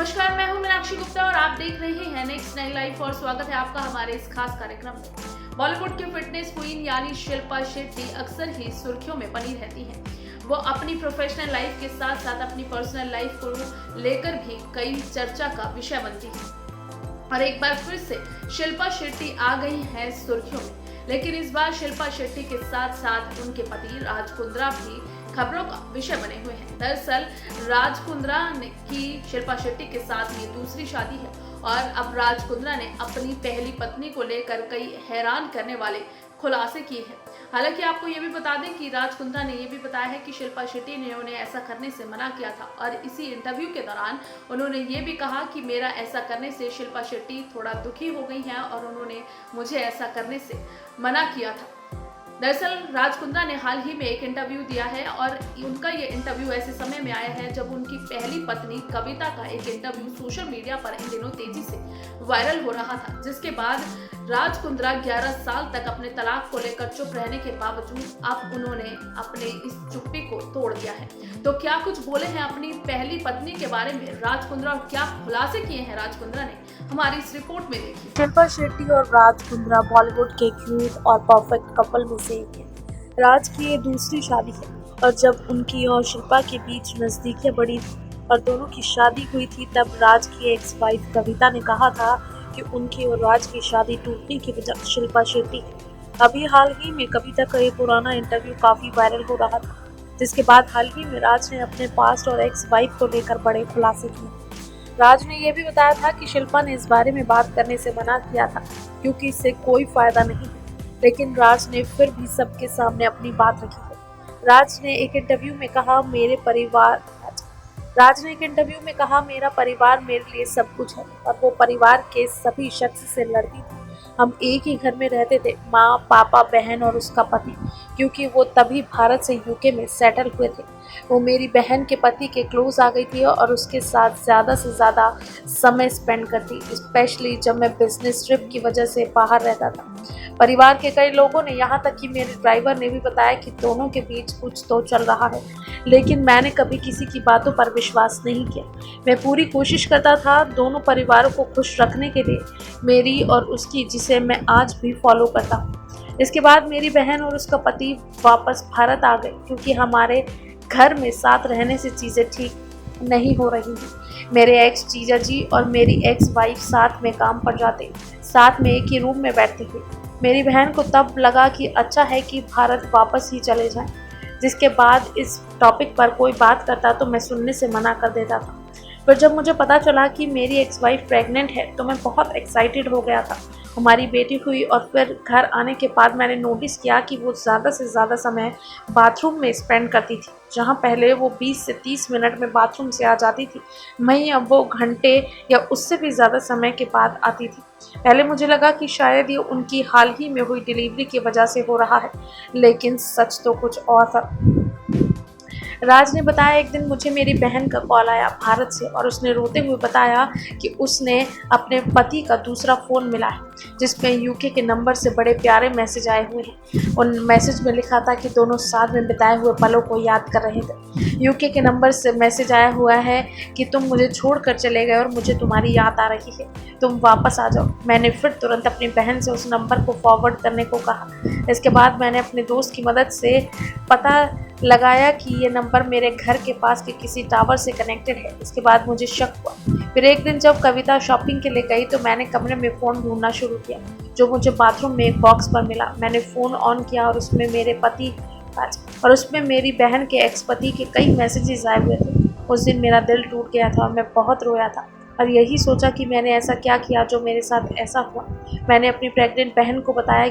नमस्कार, मैं हूं मीनाक्षी गुप्ता और आप देख रहे हैं नेक्स्ट नई लाइफ और स्वागत है आपका हमारे इस खास कार्यक्रम में। बॉलीवुड की फिटनेस क्वीन यानी शिल्पा शेट्टी अक्सर ही सुर्खियों में बनी रहती हैं। वो अपनी प्रोफेशनल लाइफ के साथ साथ अपनी पर्सनल लाइफ को लेकर भी कई चर्चा का विषय बनती है और एक बार फिर से शिल्पा शेट्टी आ गई हैं सुर्खियों में। लेकिन इस बार शिल्पा शेट्टी के साथ साथ उनके पति राज कुंद्रा भी खबरों का विषय बने हुए हैं। दरअसल राज कुंद्रा की शिल्पा शेट्टी के साथ ये दूसरी शादी है और अब राज कुंद्रा ने अपनी पहली पत्नी को लेकर कई हैरान करने वाले खुलासे किए हैं। हालांकि आपको ये भी बता दें कि राज कुंद्रा ने ये भी बताया है कि शिल्पा शेट्टी ने उन्हें ऐसा करने से मना किया था और इसी इंटरव्यू के दौरान उन्होंने ये भी कहा कि मेरा ऐसा करने से शिल्पा शेट्टी थोड़ा दुखी हो गई हैं और उन्होंने मुझे ऐसा करने से मना किया था। दरअसल राज कुंद्रा ने हाल ही में एक इंटरव्यू दिया है और उनका ये इंटरव्यू ऐसे समय में आया है जब उनकी पहली पत्नी कविता का एक इंटरव्यू सोशल मीडिया पर इन दिनों तेजी से वायरल हो रहा था, जिसके बाद राज कुंद्रा 11 साल तक अपने तलाक को लेकर चुप रहने के बावजूद अब उन्होंने अपने इस चुप्पी को तोड़ दिया है। तो क्या कुछ बोले हैं अपनी पहली पत्नी के बारे में राज कुंद्रा और क्या खुलासे किए हैं राज कुंद्रा ने, हमारी इस रिपोर्ट में देखिए। शिल्पा शेट्टी और राज कुंद्रा बॉलीवुड के क्यूट और परफेक्ट कपल में से एक है। राज की ये दूसरी शादी है और जब उनकी और शिल्पा के बीच नजदीकियां बढ़ी और दोनों की शादी हुई थी तब राज की एक्स वाइफ कविता ने कहा था कि उनकी और राज की शादी टूटने की वजह शिल्पा शेट्टी है। अभी हाल ही में कविता का ये पुराना इंटरव्यू काफी वायरल हो रहा था, जिसके बाद हाल ही में राज ने अपने पास्ट और एक्स वाइफ को लेकर बड़े खुलासे किए। राज ने यह भी बताया था कि शिल्पा ने इस बारे में बात करने से मना किया था क्योंकि इससे कोई फायदा नहीं है, लेकिन राज ने फिर भी सबके सामने अपनी बात रखी है। राज ने एक इंटरव्यू में कहा मेरा परिवार मेरे लिए सब कुछ है और वो परिवार के सभी शख्स से लड़ती थी। हम एक ही घर में रहते थे, माँ, पापा, बहन और उसका पति, क्योंकि वो तभी भारत से यूके में सेटल हुए थे। वो मेरी बहन के पति के क्लोज आ गई थी और उसके साथ ज़्यादा से ज़्यादा समय स्पेंड करती, स्पेशली जब मैं बिजनेस ट्रिप की वजह से बाहर रहता था। परिवार के कई लोगों ने, यहाँ तक कि मेरे ड्राइवर ने भी बताया कि दोनों के बीच कुछ तो चल रहा है, लेकिन मैंने कभी किसी की बातों पर विश्वास नहीं किया। मैं पूरी कोशिश करता था दोनों परिवारों को खुश रखने के लिए, मेरी और उसकी, जिसे मैं आज भी फॉलो करता हूँ। इसके बाद मेरी बहन और उसका पति वापस भारत आ गए क्योंकि हमारे घर में साथ रहने से चीज़ें ठीक नहीं हो रही थी। मेरे एक्स जीजा जी और मेरी एक्स वाइफ साथ में काम पर जाते, साथ में एक ही रूम में बैठते थे। मेरी बहन को तब लगा कि अच्छा है कि भारत वापस ही चले जाएं, जिसके बाद इस टॉपिक पर कोई बात करता तो मैं सुनने से मना कर देता था। पर जब मुझे पता चला कि मेरी एक्स वाइफ प्रेग्नेंट है तो मैं बहुत एक्साइटेड हो गया था। हमारी बेटी हुई और फिर घर आने के बाद मैंने नोटिस किया कि वो ज़्यादा से ज़्यादा समय बाथरूम में स्पेंड करती थी। जहाँ पहले वो 20 से 30 मिनट में बाथरूम से आ जाती थी, वहीं अब वो घंटे या उससे भी ज़्यादा समय के बाद आती थी। पहले मुझे लगा कि शायद ये उनकी हाल ही में हुई डिलीवरी की वजह से हो रहा है, लेकिन सच तो कुछ और था। राज ने बताया, एक दिन मुझे मेरी बहन का कॉल आया भारत से और उसने रोते हुए बताया कि उसने अपने पति का दूसरा फ़ोन मिला है जिसमें यूके के नंबर से बड़े प्यारे मैसेज आए हुए हैं। उन मैसेज में लिखा था कि दोनों साथ में बिताए हुए पलों को याद कर रहे थे। यूके के नंबर से मैसेज आया हुआ है कि तुम मुझे छोड़कर चले गए और मुझे तुम्हारी याद आ रही है, तुम वापस आ जाओ। मैंने फिर तुरंत अपनी बहन से उस नंबर को फॉरवर्ड करने को कहा। इसके बाद मैंने अपने दोस्त की मदद से पता लगाया कि ये नंबर मेरे घर के पास के किसी टावर से कनेक्टेड है। इसके बाद मुझे शक हुआ। फिर एक दिन जब कविता शॉपिंग के लिए गई तो मैंने कमरे में फ़ोन ढूंढना शुरू किया, जो मुझे बाथरूम में एक बॉक्स पर मिला। मैंने फ़ोन ऑन किया और उसमें मेरी बहन के एक्स पति के कई मैसेजेस आए हुए थे। उस दिन मेरा दिल टूट गया था और मैं बहुत रोया था और यही सोचा कि मैंने ऐसा क्या किया जो मेरे साथ ऐसा हुआ। मैंने अपनी प्रेग्नेंट बहन को बताया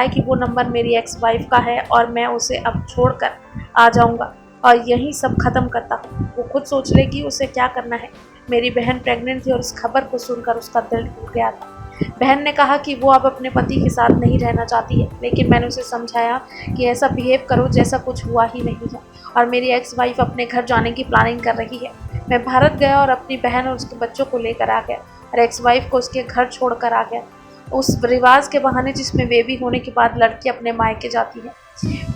कि वो नंबर मेरी एक्स वाइफ का है और मैं उसे अब छोड़कर आ जाऊंगा और यही सब खत्म करता हूँ। वो खुद सोच लेगी उसे क्या करना है। मेरी बहन प्रेग्नेंट थी और इस खबर को सुनकर उसका दिल टूट गया था। बहन ने कहा कि वो अब अपने पति के साथ नहीं रहना चाहती है, लेकिन मैंने उसे समझाया कि ऐसा बिहेव करो जैसा कुछ हुआ ही नहीं है और मेरी एक्स वाइफ अपने घर जाने की प्लानिंग कर रही है। मैं भारत गया और अपनी बहन और उसके बच्चों को लेकर आ गया और एक्स वाइफ को उसके घर छोड़कर आ गया, उस रिवाज के बहाने जिसमें बेबी होने के बाद लड़की अपने मायके जाती है।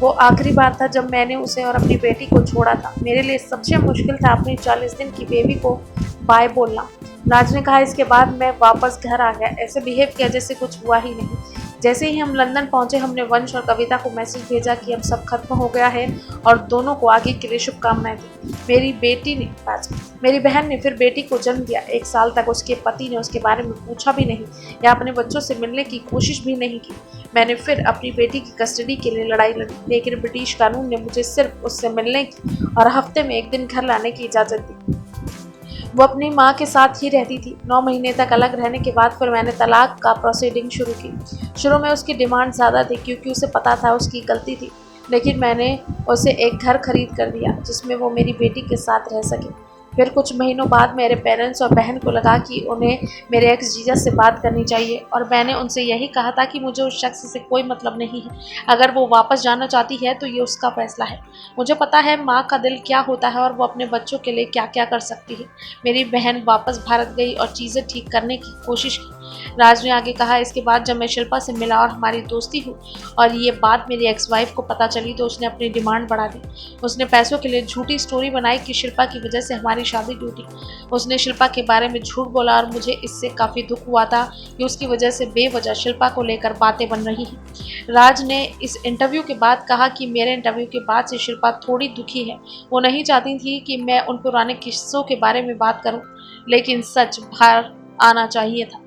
वो आखिरी बार था जब मैंने उसे और अपनी बेटी को छोड़ा था। मेरे लिए सबसे मुश्किल था अपनी 40 दिन की बेबी को बाय बोलना। राज ने कहा, इसके बाद मैं वापस घर आ गया, ऐसे बिहेव किया जैसे कुछ हुआ ही नहीं। जैसे ही हम लंदन पहुंचे, हमने वंश और कविता को मैसेज भेजा कि अब सब खत्म हो गया है और दोनों को आगे के लिए शुभकामनाएं दी। मेरी बहन ने फिर बेटी को जन्म दिया। 1 साल तक उसके पति ने उसके बारे में पूछा भी नहीं या अपने बच्चों से मिलने की कोशिश भी नहीं की। मैंने फिर अपनी बेटी की कस्टडी के लिए लड़ाई लड़ी, लेकिन ब्रिटिश कानून ने मुझे सिर्फ उससे मिलने की और हफ्ते में 1 दिन घर लाने की इजाज़त दी। वो अपनी माँ के साथ ही रहती थी। 9 महीने तक अलग रहने के बाद फिर मैंने तलाक का प्रोसीडिंग शुरू की। शुरू में उसकी डिमांड ज़्यादा थी क्योंकि उसे पता था उसकी गलती थी, लेकिन मैंने उसे एक घर खरीद कर दिया जिसमें वो मेरी बेटी के साथ रह सके। फिर कुछ महीनों बाद मेरे पेरेंट्स और बहन को लगा कि उन्हें मेरे एक्स जीजा से बात करनी चाहिए और मैंने उनसे यही कहा था कि मुझे उस शख्स से कोई मतलब नहीं है। अगर वो वापस जाना चाहती है तो ये उसका फैसला है। मुझे पता है माँ का दिल क्या होता है और वो अपने बच्चों के लिए क्या क्या कर सकती है। मेरी बहन वापस भारत गई और चीज़ें ठीक करने की कोशिश की। राज ने आगे कहा, इसके बाद जब मैं शिल्पा से मिला और हमारी दोस्ती हुई और ये बात मेरी एक्स वाइफ को पता चली तो उसने अपनी डिमांड बढ़ा दी। उसने पैसों के लिए झूठी स्टोरी बनाई कि शिल्पा की वजह से हमारी शादी टूटी। उसने शिल्पा के बारे में झूठ बोला और मुझे इससे काफ़ी दुख हुआ था कि उसकी वजह से बेवजह शिल्पा को लेकर बातें बन रही हैं। राज ने इस इंटरव्यू के बाद कहा कि मेरे इंटरव्यू के बाद से शिल्पा थोड़ी दुखी है। वो नहीं चाहती थी कि मैं उन पुराने किस्सों के बारे में बात करूं, लेकिन सच बाहर आना चाहिए था।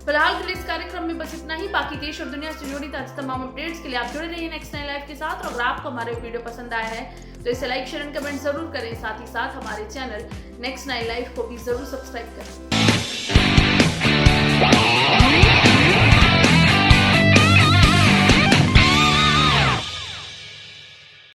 फिलहाल के लिए इस कार्यक्रम में बस इतना ही। बाकी देश और दुनिया से जुड़ी तमाम अपडेट्स के लिए आप जुड़े रहिए नेक्स्ट नाइन लाइव के साथ। और अगर आपको हमारे वीडियो पसंद आया है तो इसे लाइक, शेयर एंड कमेंट जरूर करें। साथ ही साथ हमारे चैनल नेक्स्ट नाइन लाइव को भी जरूर सब्सक्राइब करें।